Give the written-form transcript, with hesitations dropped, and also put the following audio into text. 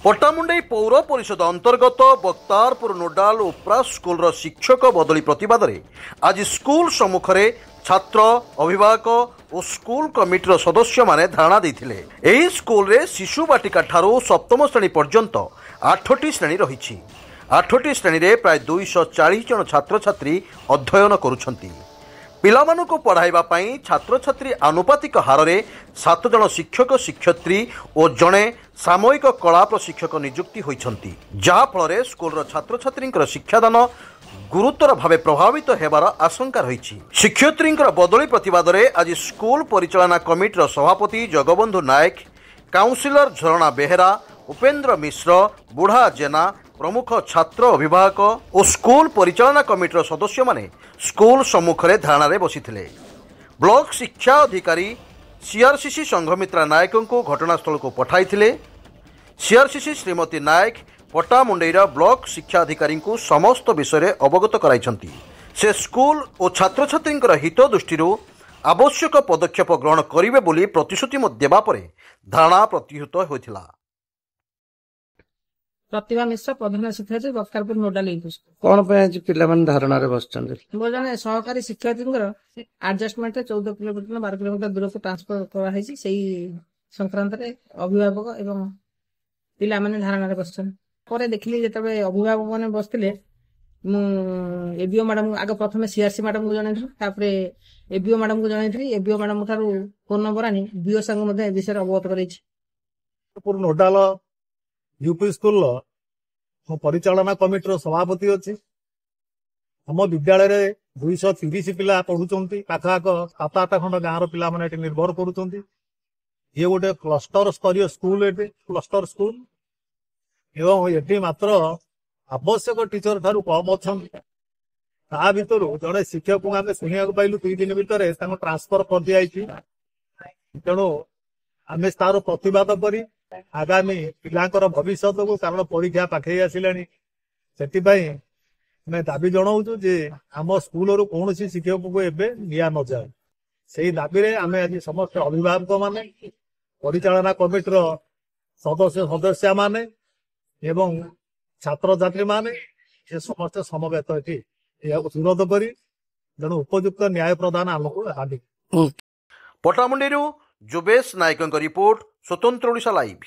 पट्टामुंडई पौर परिषद अंतर्गत बक्तारपुर नोडाल उपरा स्कूल शिक्षक बदली प्रतिवाद आज स्कूल सम्मुख में छात्र अभिभावक और स्कूल कमिटर सदस्य माने धारणा देथिले। एही स्कूल रे शिशु बाटिका ठारू सप्तम श्रेणी पर्यंत 8टी श्रेणी रही। 8टी श्रेणी रे प्राय 240 जन छात्र छात्री अध्ययन करुछंती। पिलामानंकु पढ़ाइबा पई छात्र छात्री आनुपातिक हार में 7 जन शिक्षक शिक्षयित्री और जड़े सामयिक कला प्रशिक्षक नियुक्ति होइछंती, जहा फल स्कूल छात्र छात्री शिक्षादान गुरुतर भावे प्रभावित हेबार आशंका रही। शिक्षयित्री बदली प्रतिवाद में आज स्कूल परिचालना कमिटीर सभापति जगबंधु नायक, काउंसिलर झरणा बेहेरा, उपेन्द्र मिश्र, बुढ़ा जेना प्रमुख छात्र अभिभावक और स्कूल परिचालना कमिटीर सदस्य माने स्कूल सम्मुख में धारणा बसिथिले। ब्लॉक शिक्षा अधिकारी सीआरसीसी संघमित्रा नायक को घटनास्थल को पठाइथिले। सीआरसीसी श्रीमती नायक पट्टामुंडईर ब्लॉक शिक्षा अधिकारी को समस्त विषय अवगत कराइछंती। से स्कूल और छात्र छात्री हित दृष्टि आवश्यक पदक्षेप ग्रहण करिवे बोली प्रतिश्रुति देवा परे धारणा प्रतिहत होइथिला। प्रतिभा मिश्र प्रधान शिक्षयित्री बक्तारपुर नोडाल कौन पे धारणा मोर जन सहकारी शिक्षयित्री आडजस्टमेंट 14 किलोमीटर 12 किलोमीटर दूर को ट्रांसफर कराई संक्रांत अभिभावक एवं पिला माने धारणा बसन देखिली जो अभिभावक मैंने बसते एबीओ मैडम आगे प्रथम सीआरसी मैडम को जनई एबीओ मैडम को जनई एबीओ मैडम ठार फोन नंबर आनी बीओ संग विषय अवगत कर नोडाल यूपी स्कूल परिचालना कमिटीर सभापति अच्छी। आम विद्यालय 230 पिला पढ़ुंट पाखापाख 7-8 खंड गाँव पिला निर्भर करुँच। ये गोटे क्लस्टर स्तरीय स्कूल क्लस्टर स्कूल एवं ये मात्र आवश्यक टीचर ठारू कम अच्छा भर जड़े शिक्षक को आम शुणा पाइलु 2 दिन भितर ट्रांसफर कर दी। तेणु आम तार प्रतिवाद करी आगामी पिलांकर भविष्य को कारण परीक्षा पाखे आसिलानी से दाबी जनाऊँ जे आम स्कूल कौन शिक्षक को एवं निया न जाए। से दाबी आम आज समस्त अभिभावक माने परिचालना कमिटीर सदस्य माने एवं छात्र छात्री माने ये समस्त समवेत विरोध करी जन उपयुक्त न्याय प्रदान आमको हानि। पट्टामुंडई जुबेश नायक रिपोर्ट स्वतंत्र ओडिशा लाइव।